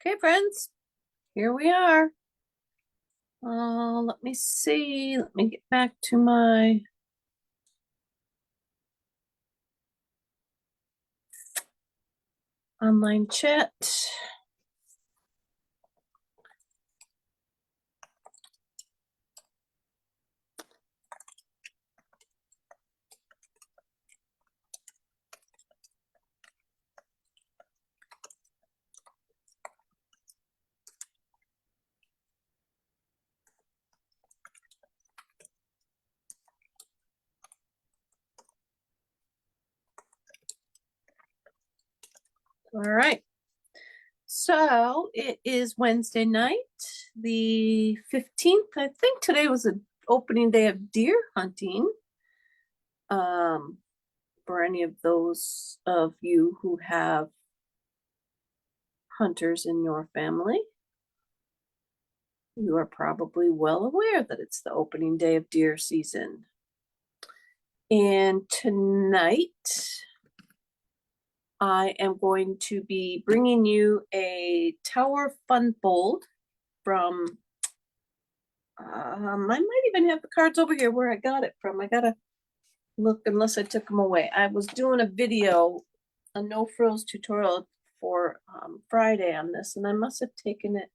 Okay, friends, here we are. Let me see. Let me get back to my online chat. All right. So it is Wednesday night, the 15th. I think today was the opening day of deer hunting. For any of those of you who have hunters in your family, you are probably well aware that it's the opening day of deer season. And tonight, I am going to be bringing you a tower fun fold from, I might even have the cards over here where I got it from. I gotta look unless I took them away. I was doing a video, a no frills tutorial for Friday on this, and I must have taken it,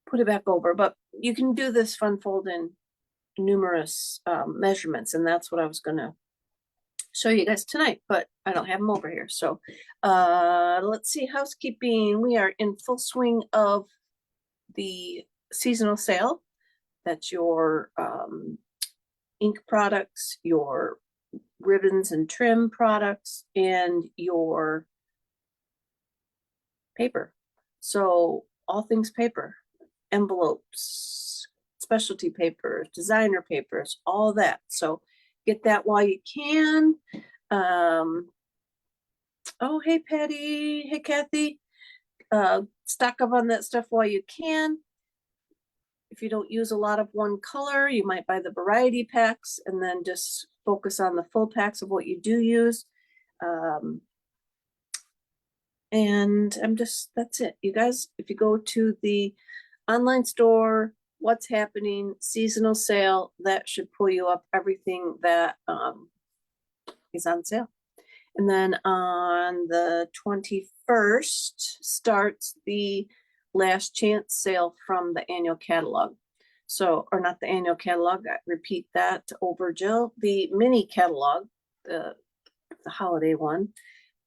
put it back over, but you can do this fun fold in numerous measurements, and that's what I was gonna show you guys tonight, but I don't have them over here. So let's see, housekeeping. We are in full swing of the seasonal sale. That's your ink products, your ribbons and trim products, and your paper. So all things paper, envelopes, specialty papers, designer papers, all that. So get that while you can. Oh, hey, Patty. Hey, Kathy. Stock up on that stuff while you can. If you don't use a lot of one color, you might buy the variety packs and then just focus on the full packs of what you do use. And that's it. You guys, if you go to the online store, what's happening, seasonal sale, that should pull you up everything that is on sale. And then on the 21st starts the last chance sale from the annual catalog. So, or not the annual catalog, I repeat that over Jill, the mini catalog, the holiday one,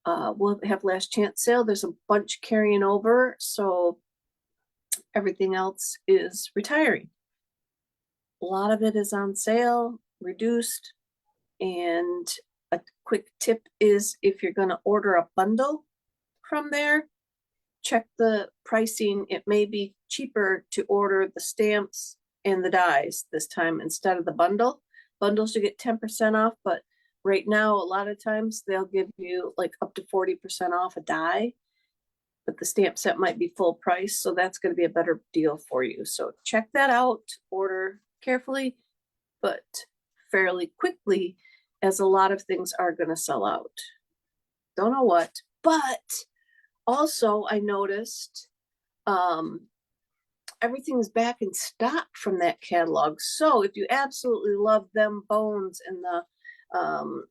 we'll have last chance sale. There's a bunch carrying over, so everything else is retiring. A lot of it is on sale, reduced, and a quick tip is if you're going to order a bundle from there, check the pricing. It may be cheaper to order the stamps and the dies this time instead of the bundle. Bundles you get 10% off, but right now a lot of times they'll give you like up to 40% off a die, but the stamp set might be full price, so that's going to be a better deal for you. So check that out, order carefully but fairly quickly, as a lot of things are going to sell out. Don't know what, but also I noticed everything's back in stock from that catalog. So if you absolutely love them bones and the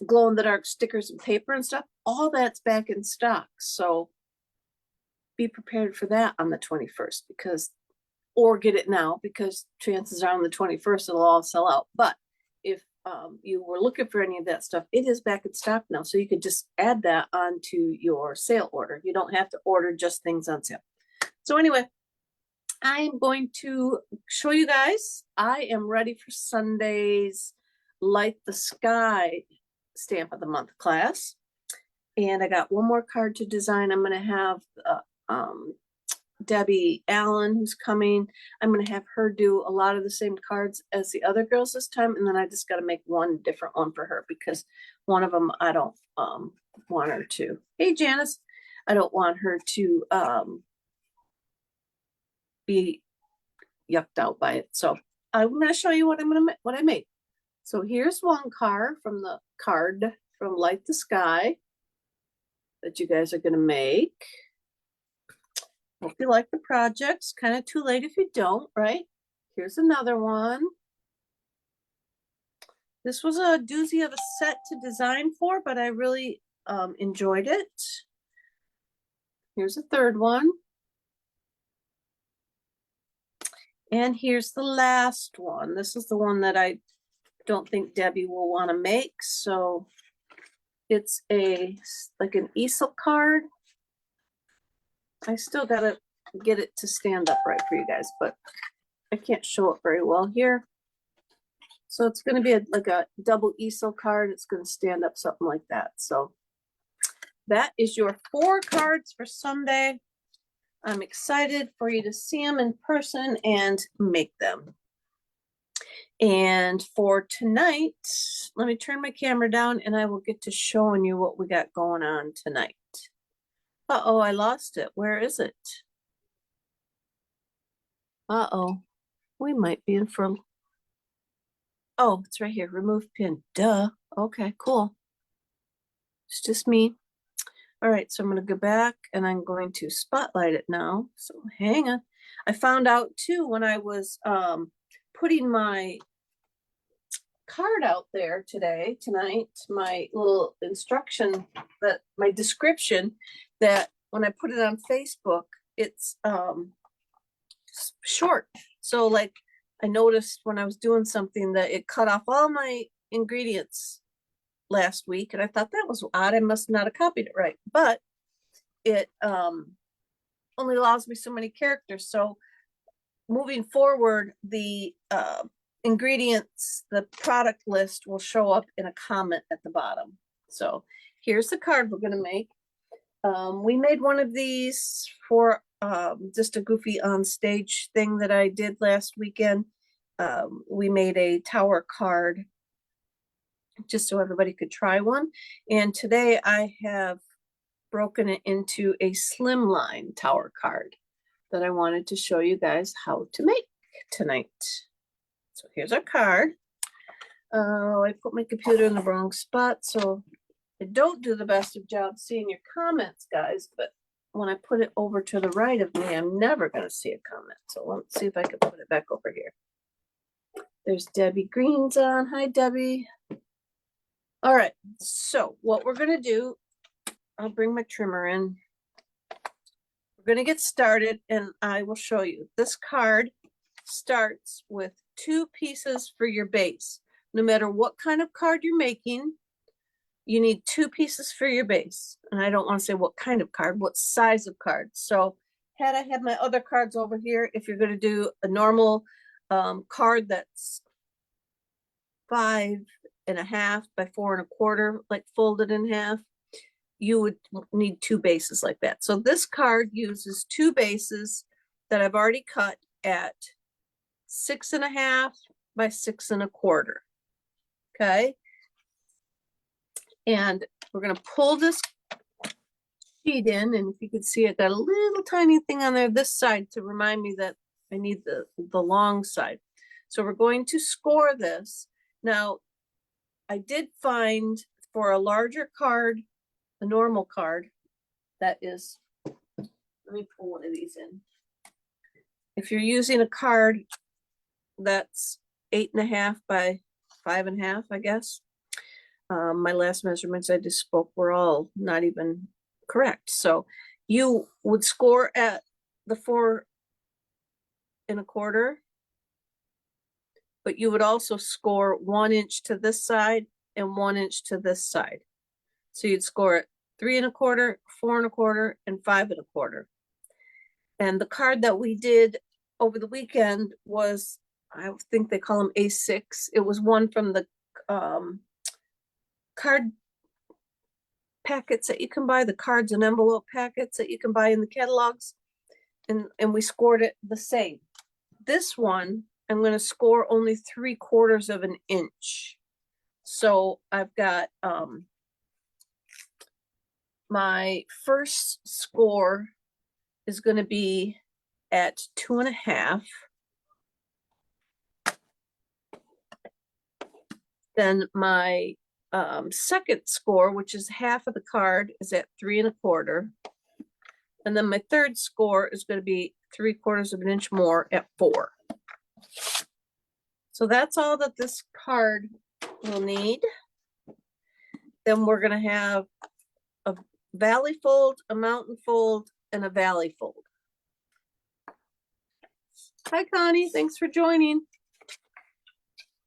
glow in the dark stickers and paper and stuff, all that's back in stock. So be prepared for that on the 21st, because, or get it now, because chances are on the 21st it'll all sell out. But if you were looking for any of that stuff, it is back in stock now, so you could just add that onto your sale order. You don't have to order just things on sale. So anyway, I'm going to show you guys. I am ready for Sunday's Light the Sky Stamp of the Month class, and I got one more card to design. I'm going to have Debbie Allen, who's coming. I'm going to have her do a lot of the same cards as the other girls this time, and then I just got to make one different one for her, because one of them I don't want her to. Hey, Janice. I don't want her to be yucked out by it. So I'm going to show you what I made. So here's one card from Light the Sky that you guys are going to make. Hope you like the projects. Kind of too late if you don't, right? Here's another one. This was a doozy of a set to design for, but I really enjoyed it. Here's a third one. And here's the last one. This is the one that I don't think Debbie will want to make. So it's like an easel card. I still gotta get it to stand up right for you guys, but I can't show it very well here. So it's going to be like a double easel card. It's going to stand up something like that. So that is your 4 cards for Sunday. I'm excited for you to see them in person and make them. And for tonight, let me turn my camera down and I will get to showing you what we got going on tonight. Uh-oh, I lost it. Where is it? Uh-oh, we might be in for... Oh, it's right here. Remove pin. Duh. Okay, cool. It's just me. All right, so I'm going to go back and I'm going to spotlight it now. So hang on. I found out too when I was putting my card out there tonight, my little instruction, that my description, that when I put it on Facebook, it's short. So like I noticed when I was doing something that it cut off all my ingredients last week, and I thought that was odd. I must not have copied it right, but it only allows me so many characters. So moving forward, the ingredients, the product list will show up in a comment at the bottom. So here's the card we're going to make. We made one of these for just a goofy on stage thing that I did last weekend. We made a tower card just so everybody could try one. And today I have broken it into a slimline tower card that I wanted to show you guys how to make tonight. So here's our card. I put my computer in the wrong spot, so I don't do the best of job seeing your comments, guys, but when I put it over to the right of me, I'm never going to see a comment. So let's see if I can put it back over here. There's Debbie Green's on. Hi, Debbie. All right, so what we're going to do, I'll bring my trimmer in. We're going to get started and I will show you. This card starts with 2 pieces for your base. No matter what kind of card you're making, you need 2 pieces for your base. And I don't want to say what kind of card, what size of card. So had I had my other cards over here, if you're going to do a normal card that's 5.5 by 4.25, like folded in half, you would need 2 bases like that. So this card uses 2 bases that I've already cut at 6.5 by 6.25. Okay. And we're going to pull this sheet in, and if you can see, it got a little tiny thing on there this side to remind me that I need the long side. So we're going to score this. Now, I did find for a larger card, a normal card, that is, let me pull one of these in. If you're using a card that's 8.5 by 5.5, I guess. My last measurements I just spoke were all not even correct. So you would score at the 4.25, but you would also score 1 inch to this side and 1 inch to this side. So you'd score at 3.25, 4.25, and 5.25. And the card that we did over the weekend was, I think they call them A6. It was one from the card packets that you can buy, the cards and envelope packets that you can buy in the catalogs, and we scored it the same. This one, I'm going to score only 3/4 of an inch. So I've got my first score is going to be at 2.5. Then my second score, which is half of the card, is at 3.25. And then my third score is going to be 3/4 of an inch more at 4. So that's all that this card will need. Then we're going to have a valley fold, a mountain fold, and a valley fold. Hi, Connie. Thanks for joining.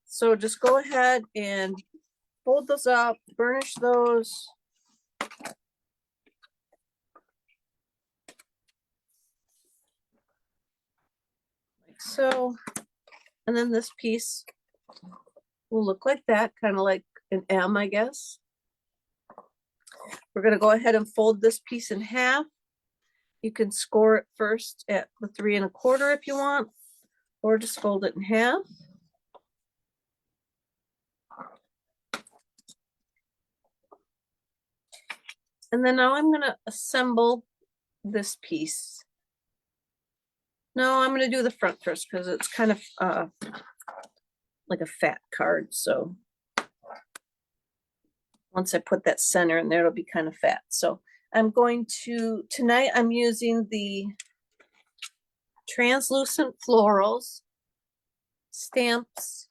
So just go ahead and fold those up, burnish those. Like so. And then this piece will look like that, kind of like an M, I guess. We're going to go ahead and fold this piece in half. You can score it first at the 3 1/4 if you want, or just fold it in half. And then now I'm going to assemble this piece. No, I'm going to do the front first because it's kind of like a fat card. So once I put that center in there, it'll be kind of fat. So I'm going to, tonight I'm using the Translucent Florals stamps.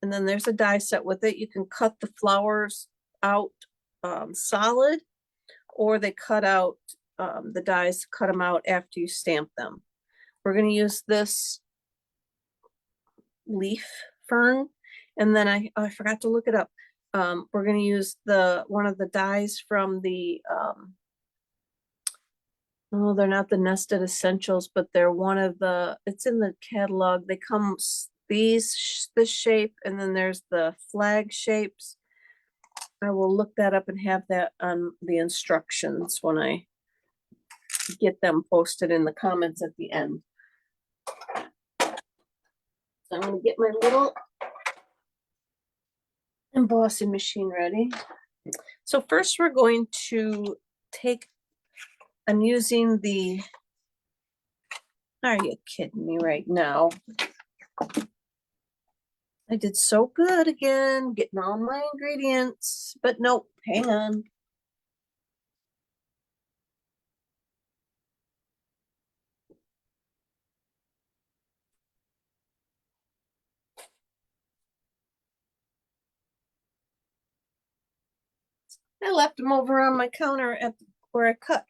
And then there's a die set with it. You can cut the flowers out solid, or they cut out the dies, cut them out after you stamp them. We're going to use this leaf fern, and then I forgot to look it up. We're going to use one of the dies from the oh, they're not the Nested Essentials, but they're one of the, it's in the catalog. They come this shape, and then there's the flag shapes. I will look that up and have that on the instructions when I get them posted in the comments at the end. So I'm going to get my little embossing machine ready. So first we're going to take, I'm using the, are you kidding me right now? I did so good again, getting all my ingredients, but nope, hang on. I left them over on my counter at where I cut.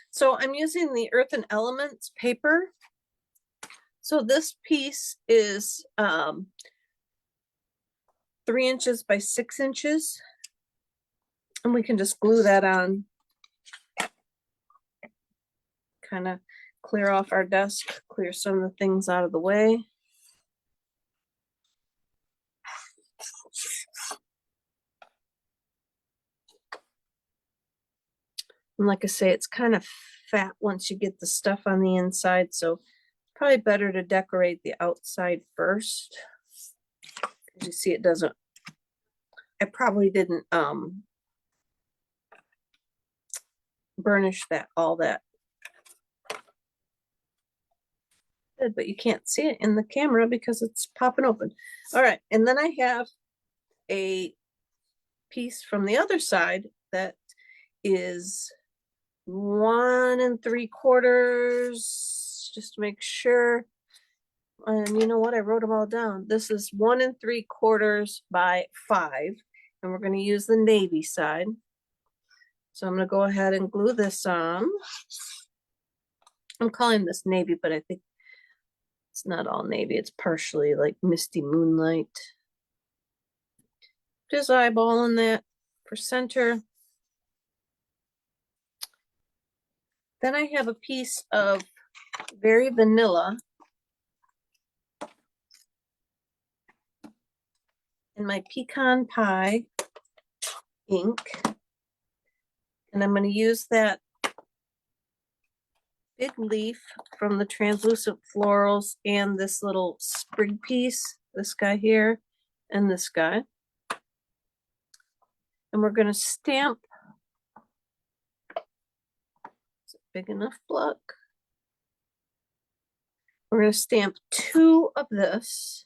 So I'm using the Earthen Elements paper. So this piece is 3 inches by 6 inches. And we can just glue that on. Kind of clear off our desk, clear some of the things out of the way. And like I say, it's kind of fat once you get the stuff on the inside, so probably better to decorate the outside first. As you see, it doesn't, I probably didn't burnish that all that good, but you can't see it in the camera because it's popping open. All right, and then I have a piece from the other side that is 1 3/4, just to make sure. And you know what? I wrote them all down. This is 1 3/4 by 5, and we're going to use the navy side. So I'm going to go ahead and glue this on. I'm calling this navy, but I think it's not all navy. It's partially like Misty Moonlight. Just eyeballing that for center. Then I have a piece of Very Vanilla in my Pecan Pie ink. And I'm going to use that big leaf from the Translucent Florals and this little sprig piece, this guy here, and this guy. And we're going to stamp. Is it big enough block? We're going to stamp 2 of this.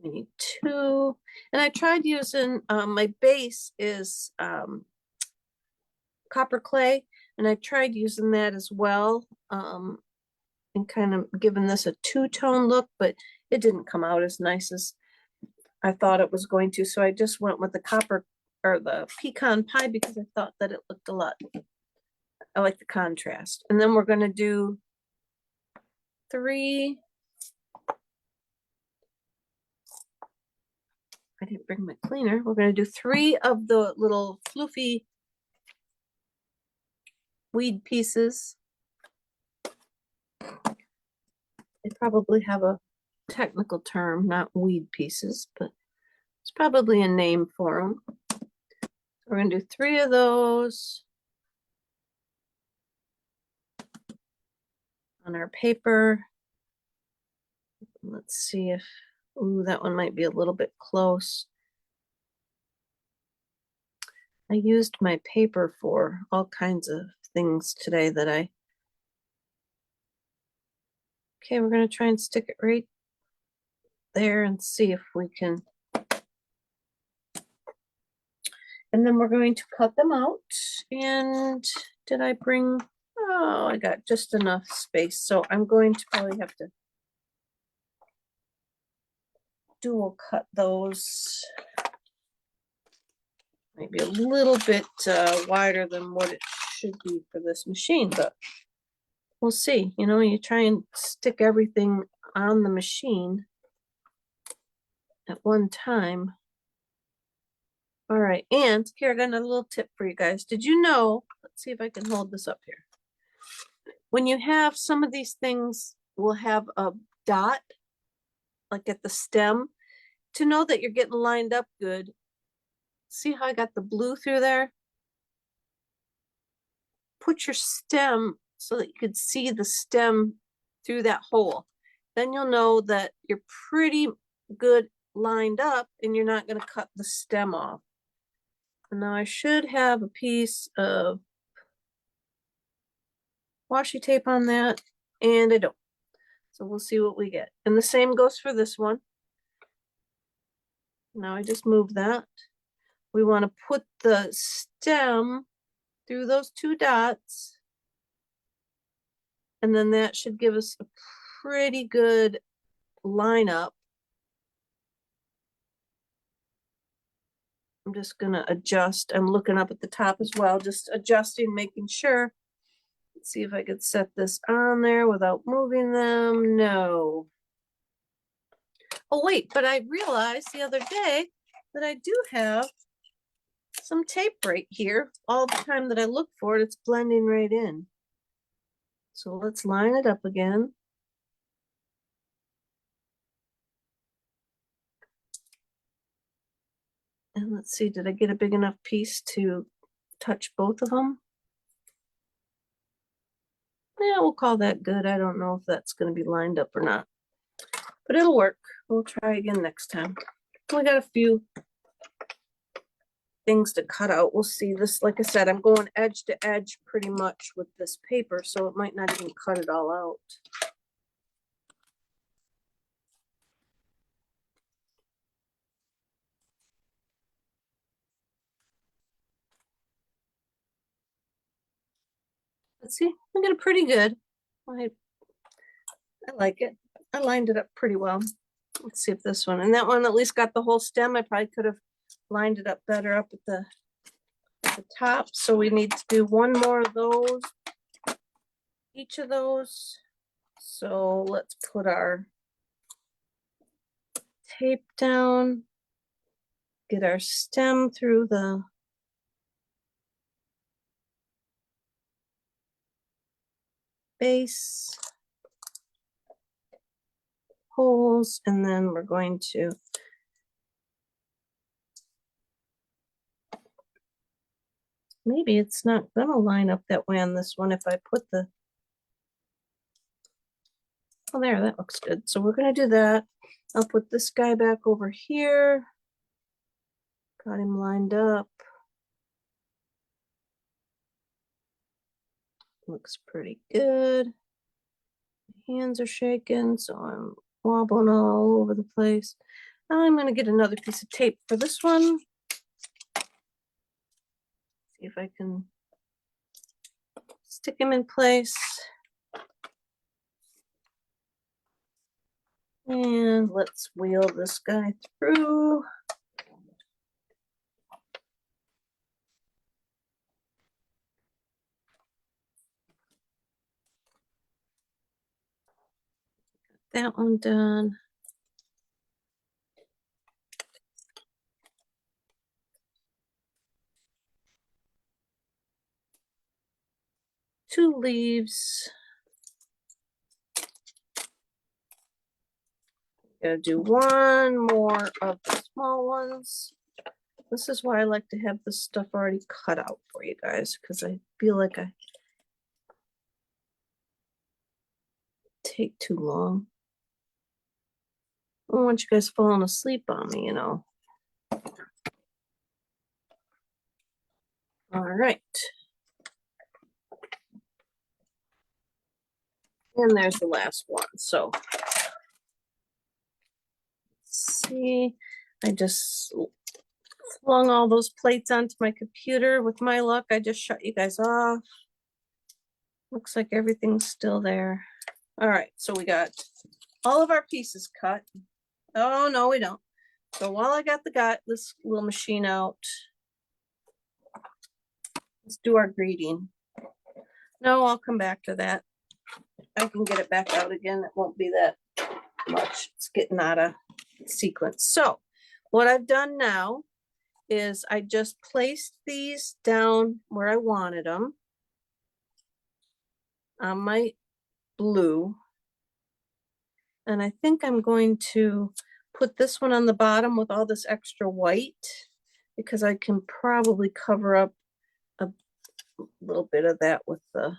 I need 2. And I tried using, my base is copper clay, and I tried using that as well, and kind of giving this a 2-tone look, but it didn't come out as nice as I thought it was going to. So I just went with the copper or the pecan pie because I thought that it looked a lot. I like the contrast. And then we're going to do 3. I didn't bring my cleaner. We're going to do 3 of the little floofy weed pieces. They probably have a technical term, not weed pieces, but it's probably a name for them. We're going to do 3 of those on our paper. Let's see if, ooh, that one might be a little bit close. I used my paper for all kinds of things today that I, okay, we're going to try and stick it right there and see if we can. And then we're going to cut them out. And did I bring, oh, I got just enough space. So I'm going to probably have to dual cut those. Maybe a little bit wider than what it should be for this machine, but we'll see. You know, you try and stick everything on the machine at one time. All right, and here I got another little tip for you guys. Did you know, let's see if I can hold this up here. When you have some of these things will have a dot, like at the stem, to know that you're getting lined up good. See how I got the blue through there? Put your stem so that you could see the stem through that hole. Then you'll know that you're pretty good lined up and you're not going to cut the stem off. And now I should have a piece of washi tape on that, and I don't. So we'll see what we get. And the same goes for this one. Now I just move that. We want to put the stem through those 2 dots. And then that should give us a pretty good lineup. I'm just going to adjust. I'm looking up at the top as well, just adjusting, making sure. Let's see if I could set this on there without moving them. No. Oh, wait, but I realized the other day that I do have some tape right here. All the time that I look for it, it's blending right in. So let's line it up again. And let's see, did I get a big enough piece to touch both of them? Yeah, we'll call that good. I don't know if that's going to be lined up or not, but it'll work. We'll try again next time. We got a few things to cut out. We'll see. This, like I said, I'm going edge to edge pretty much with this paper, so it might not even cut it all out. Let's see. I got it pretty good. I like it. I lined it up pretty well. Let's see if this one, and that one at least got the whole stem. I probably could have lined it up better up at the top. So we need to do 1 more of those, each of those. So let's put our tape down, get our stem through the base holes, and then we're going to maybe it's not gonna line up that way on this one if I put the, oh, there, that looks good. So we're gonna do that. I'll put this guy back over here. Got him lined up. Looks pretty good. Hands are shaking, so I'm wobbling all over the place. I'm gonna get another piece of tape for this one. See if I can stick him in place. And let's wheel this guy through. That one done. Two leaves. Gotta do one more of the small ones. This is why I like to have this stuff already cut out for you guys, because I feel like I take too long. I don't want you guys falling asleep on me, you know. All right. And there's the last one. So see, I just flung all those plates onto my computer. With my luck, I just shut you guys off. Looks like everything's still there. All right, so we got all of our pieces cut. Oh, no, we don't. So while I got this little machine out, let's do our greeting. No, I'll come back to that. I can get it back out again. It won't be that much. It's getting out of sequence. So what I've done now is I just placed these down where I wanted them on my blue. And I think I'm going to put this one on the bottom with all this extra white, because I can probably cover up a little bit of that with the,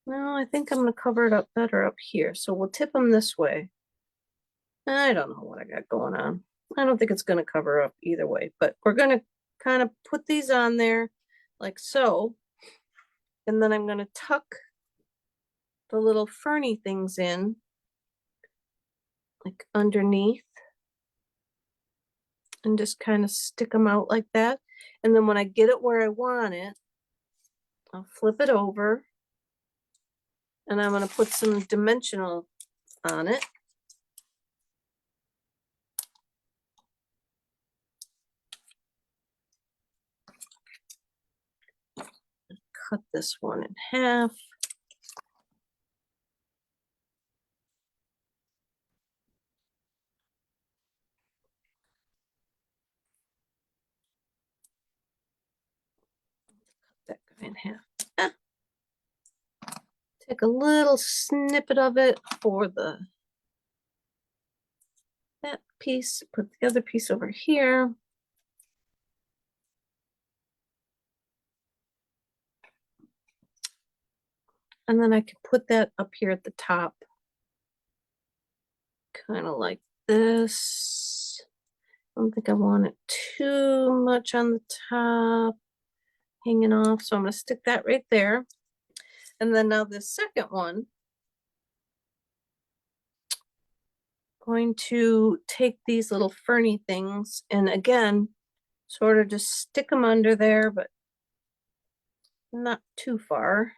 no, I think I'm going to cover it up better up here. So we'll tip them this way. I don't know what I got going on. I don't think it's going to cover up either way, but we're going to kind of put these on there like so. And then I'm going to tuck the little ferny things in like underneath and just kind of stick them out like that. And then when I get it where I want it, I'll flip it over and I'm going to put some dimensional on it. Cut this one in half. Cut that guy in half. Take a little snippet of it for that piece, put the other piece over here. And then I can put that up here at the top. Kind of like this. I don't think I want it too much on the top, hanging off. So I'm going to stick that right there. And then now the second one, going to take these little ferny things and again, sort of just stick them under there, but not too far.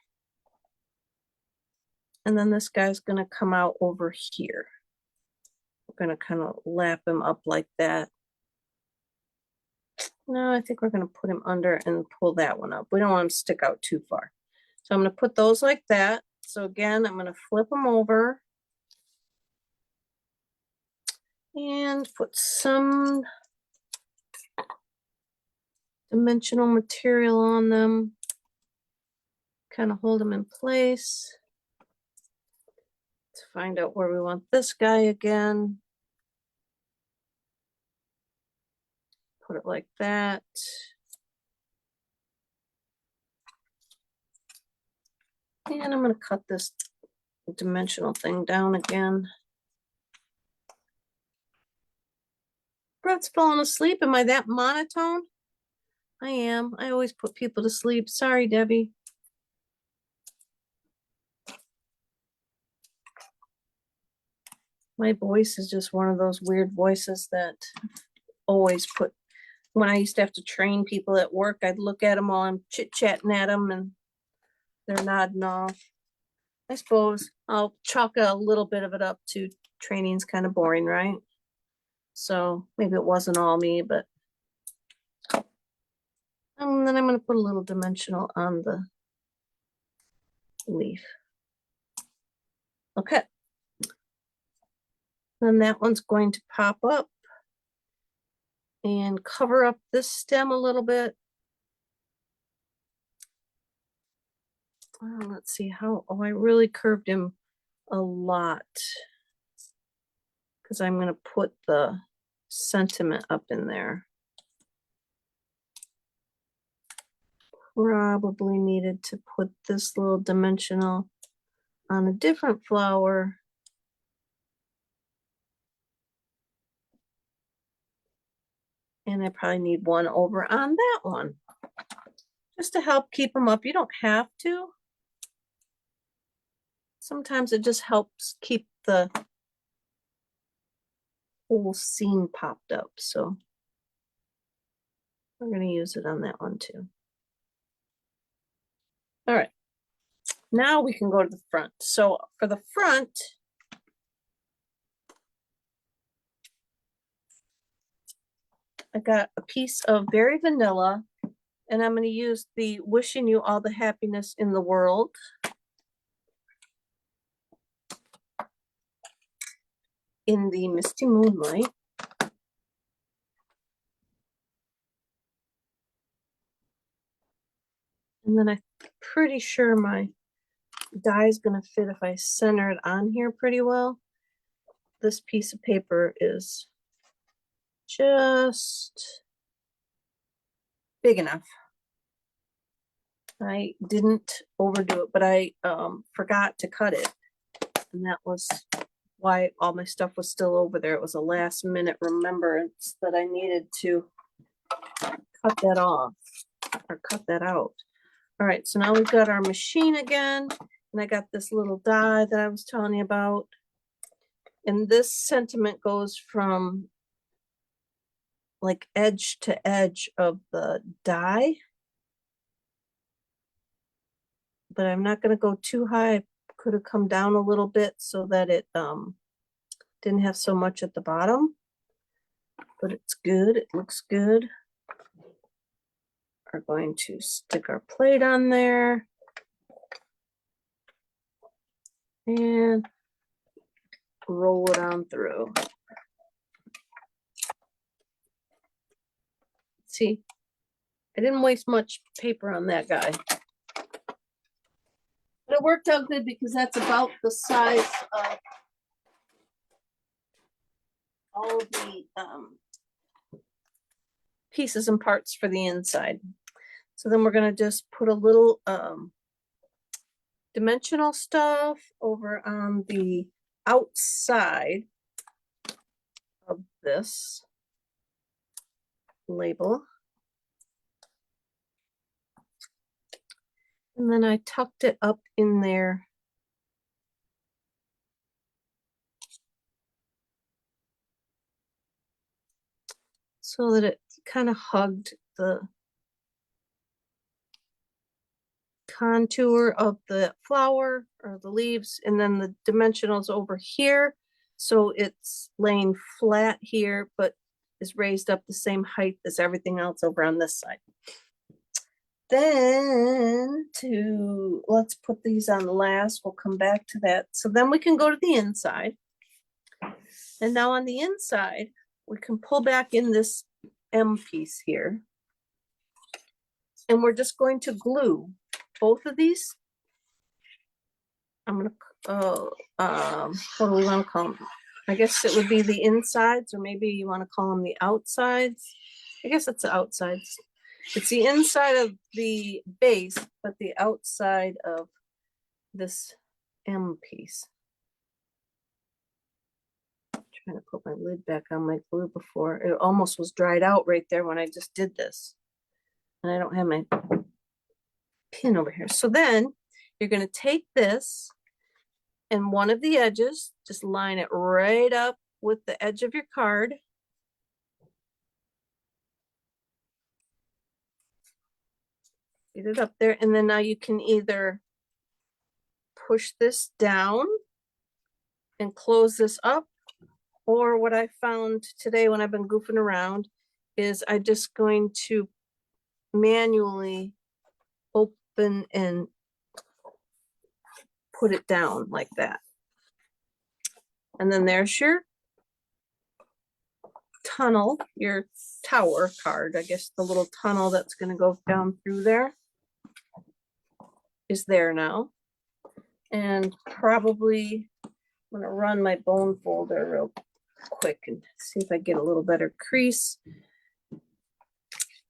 And then this guy's going to come out over here. We're going to kind of lap him up like that. No, I think we're going to put him under and pull that one up. We don't want him to stick out too far. So I'm going to put those like that. So again, I'm going to flip them over and put some dimensional material on them. Kind of hold them in place. Let's find out where we want this guy again. Put it like that. And I'm going to cut this dimensional thing down again. Brett's falling asleep. Am I that monotone? I am. I always put people to sleep. Sorry, Debbie. My voice is just one of those weird voices that always put, when I used to have to train people at work, I'd look at them while I'm chit-chatting at them and they're nodding off. I suppose I'll chalk a little bit of it up to training's kind of boring, right? So maybe it wasn't all me, but and then I'm going to put a little dimensional on the leaf. Okay. Then that one's going to pop up and cover up this stem a little bit. Let's see how, oh, I really curved him a lot because I'm going to put the sentiment up in there. Probably needed to put this little dimensional on a different flower. And I probably need one over on that one just to help keep them up. You don't have to. Sometimes it just helps keep the whole scene popped up. So we're going to use it on that one too. All right. Now we can go to the front. So for the front, I got a piece of Berry Vanilla, and I'm going to use the Wishing You All the Happiness in the World. In the Misty Moonlight. And then I'm pretty sure my die is going to fit if I center it on here pretty well. This piece of paper is just big enough. I didn't overdo it, but I forgot to cut it. And that was why all my stuff was still over there. It was a last minute remembrance that I needed to cut that off or cut that out. All right, so now we've got our machine again, and I got this little die that I was telling you about. And this sentiment goes from like edge to edge of the die. But I'm not going to go too high. I could have come down a little bit so that it didn't have so much at the bottom. But it's good. It looks good. We're going to stick our plate on there. And roll it on through. See, I didn't waste much paper on that guy. But it worked out good because that's about the size of all of the pieces and parts for the inside. So then we're going to just put a little dimensional stuff over on the outside of this label. And then I tucked it up in there. So that it kind of hugged the contour of the flower or the leaves, and then the dimensionals over here. So it's laying flat here, but is raised up the same height as everything else over on this side. Then let's put these on last. We'll come back to that. So then we can go to the inside. And now on the inside, we can pull back in this M piece here. And we're just going to glue both of these. I'm gonna, what do we want to call them? I guess it would be the insides, or maybe you want to call them the outsides. I guess it's the outsides. It's the inside of the base, but the outside of this M piece. I'm trying to put my lid back on my glue before. It almost was dried out right there when I just did this. And I don't have my pin over here. So then you're going to take this And one of the edges, just line it right up with the edge of your card. Get it up there, and then now you can either push this down and close this up, or what I found today when I've been goofing around is I'm just going to manually open and put it down like that. And then there's your tunnel, your tower card. I guess the little tunnel that's going to go down through there is there now. And probably I'm going to run my bone folder real quick and see if I get a little better crease.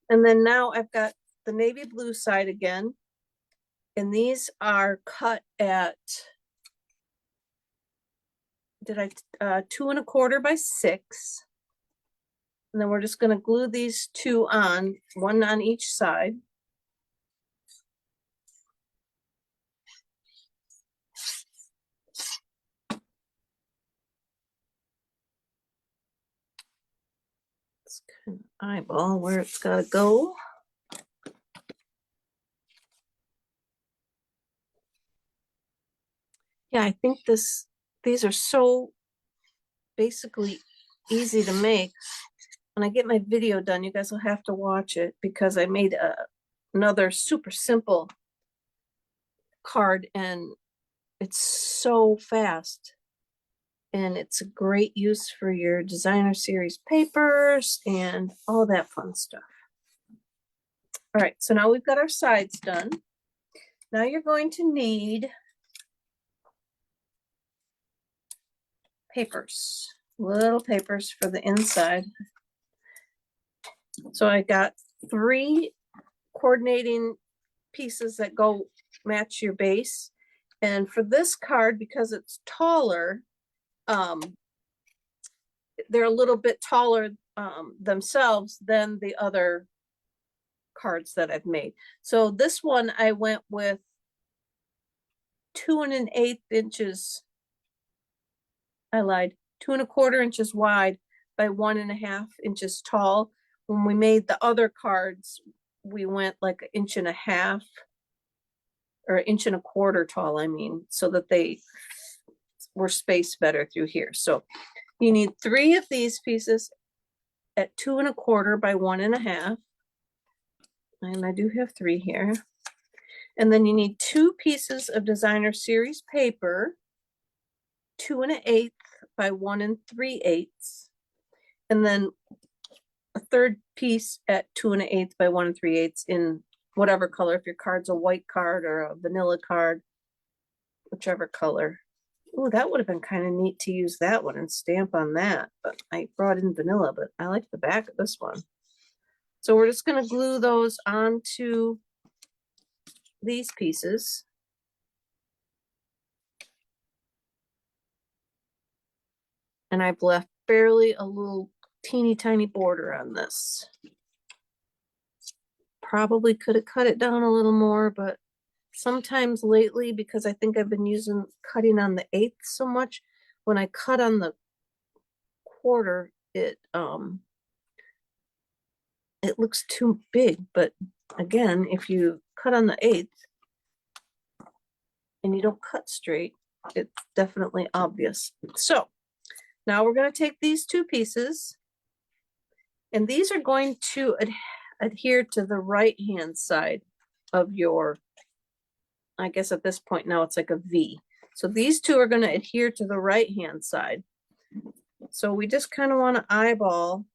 And then now I've got the navy blue side again. And these are cut at, did I 2 1/4 by 6. And then we're just going to glue these two on, one on each side. Let's kind of eyeball where it's got to go. Yeah, I think these are so basically easy to make. When I get my video done, you guys will have to watch it because I made another super simple card and it's so fast. And it's a great use for your designer series papers and all that fun stuff. All right, so now we've got our sides done. Now you're going to need papers, little papers for the inside. So I got 3 coordinating pieces that go match your base. And for this card, because it's taller, they're a little bit taller themselves than the other cards that I've made. So this one I went with 2 1/8 inches. I lied, 2 1/4 inches wide by 1 1/2 inches tall. When we made the other cards, we went like 1 1/2 inches or 1 1/4 inches tall, I mean, so that they were spaced better through here. So you need 3 of these pieces at 2 1/4 by 1 1/2. And I do have 3 here. And then you need 2 pieces of designer series paper, 2 1/8 by 1 3/8. And then a third piece at 2 1/8 by 1 3/8 in whatever color. If your card's a white card or a vanilla card, whichever color. Oh, that would have been kind of neat to use that one and stamp on that. But I brought in vanilla, but I like the back of this one. So we're just going to glue those onto these pieces. And I've left barely a little teeny tiny border on this. Probably could have cut it down a little more, but sometimes lately, because I think I've been cutting on the 1/8 so much, when I cut on the 1/4, it looks too big. But again, if you cut on the 1/8 and you don't cut straight, it's definitely obvious. So now we're going to take these 2 pieces, and these are going to adhere to the right hand side of your, I guess at this point now it's like a V. So these 2 are going to adhere to the right hand side. So we just kind of want to eyeball,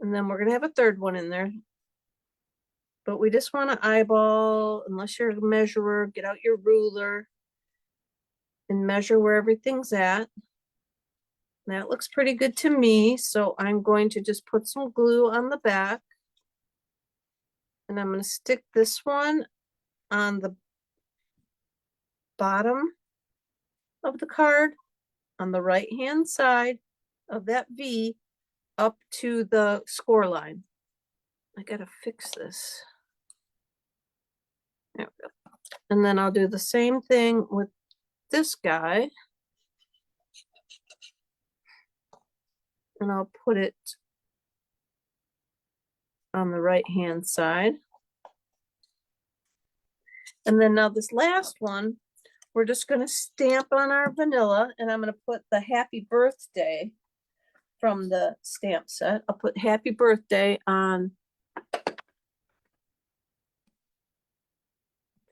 and then we're going to have a third one in there. But we just want to eyeball, unless you're a measurer, get out your ruler and measure where everything's at. That looks pretty good to me. So I'm going to just put some glue on the back. And I'm going to stick this one on the bottom of the card on the right hand side of that V up to the score line. I gotta fix this. There we go. And then I'll do the same thing with this guy and I'll put it on the right hand side. And then now this last one, we're just going to stamp on our vanilla, and I'm going to put the happy birthday from the stamp set. I'll put happy birthday on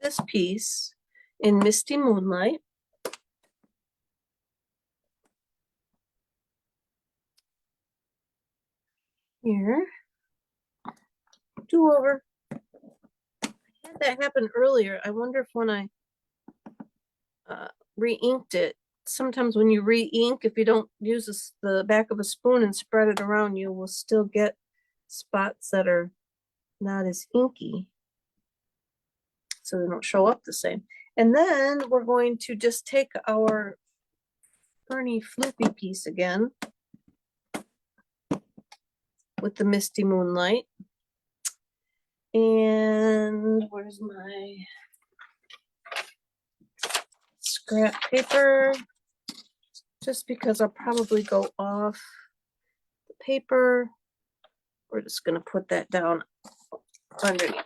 this piece in Misty Moonlight. Here. Do over. I had that happen earlier. I wonder if when I re-inked it, sometimes when you re-ink, if you don't use the back of a spoon and spread it around, you will still get spots that are not as inky, so they don't show up the same. And then we're going to just take our Ferny Floopy piece again with the Misty Moonlight. And where's my scrap paper? Just because I'll probably go off the paper, we're just going to put that down underneath.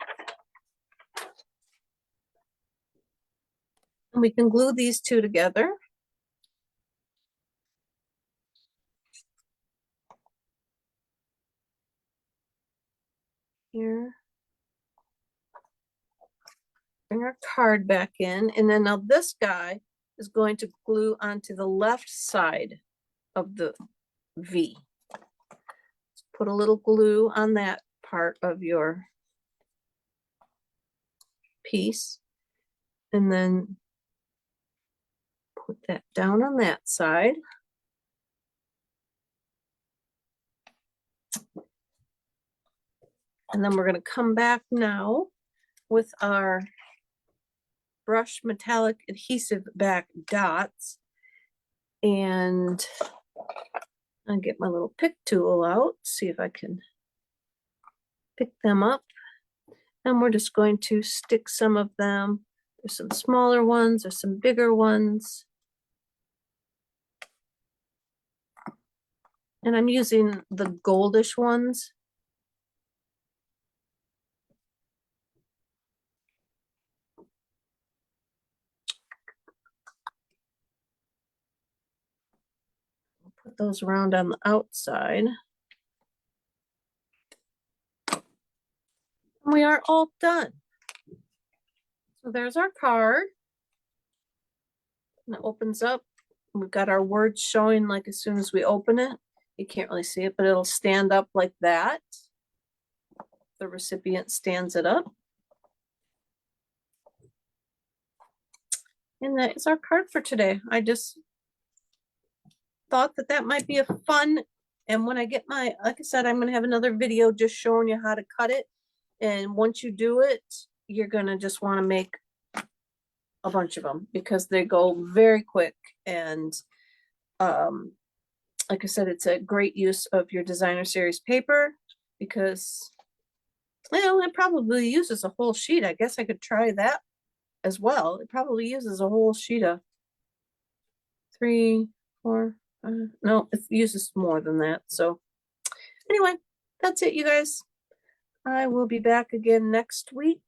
And we can glue these two together. Here. Bring our card back in, and then now this guy is going to glue onto the left side of the V. Let's put a little glue on that part of your piece, and then put that down on that side. And then we're going to come back now with our brush metallic adhesive back dots, and I'll get my little pick tool out, see if I can pick them up. And we're just going to stick some of them. There's some smaller ones, there's some bigger ones. And I'm using the goldish ones. Put those around on the outside. And we are all done. So there's our card. And it opens up. We've got our words showing like as soon as we open it. You can't really see it, but it'll stand up like that. The recipient stands it up. And that is our card for today. I just thought that that might be a fun, and when I get my, like I said, I'm going to have another video just showing you how to cut it. And once you do it, you're going to just want to make a bunch of them because they go very quick. And like I said, it's a great use of your designer series paper because, well, it probably uses a whole sheet. I guess I could try that as well. It probably uses a whole sheet of 3, 4, no, it uses more than that. So anyway, that's it, you guys. I will be back again next week.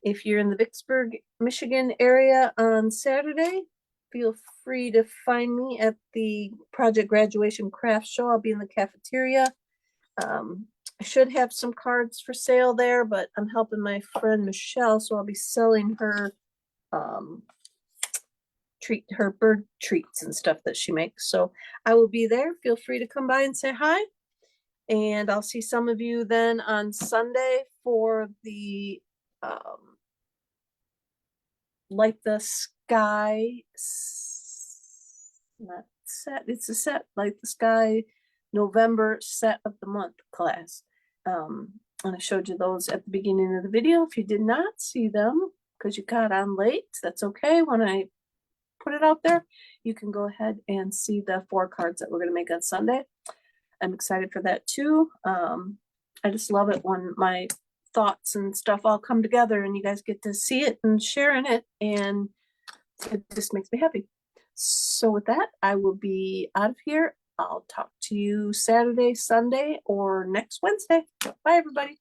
If you're in the Vicksburg, Michigan area on Saturday, feel free to find me at the Project Graduation Craft Show. I'll be in the cafeteria. I should have some cards for sale there, but I'm helping my friend Michelle, so I'll be selling her her bird treats and stuff that she makes. So I will be there. Feel free to come by and say hi. And I'll see some of you then on Sunday for the Light the Sky, not set, it's a set, Light the Sky November set of the month class. And I showed you those at the beginning of the video. If you did not see them because you got on late, that's okay. When I put it out there, you can go ahead and see the 4 cards that we're going to make on Sunday. I'm excited for that too. I just love it when my thoughts and stuff all come together and you guys get to see it and share in it. And it just makes me happy. So with that, I will be out of here. I'll talk to you Saturday, Sunday, or next Wednesday. Bye, everybody.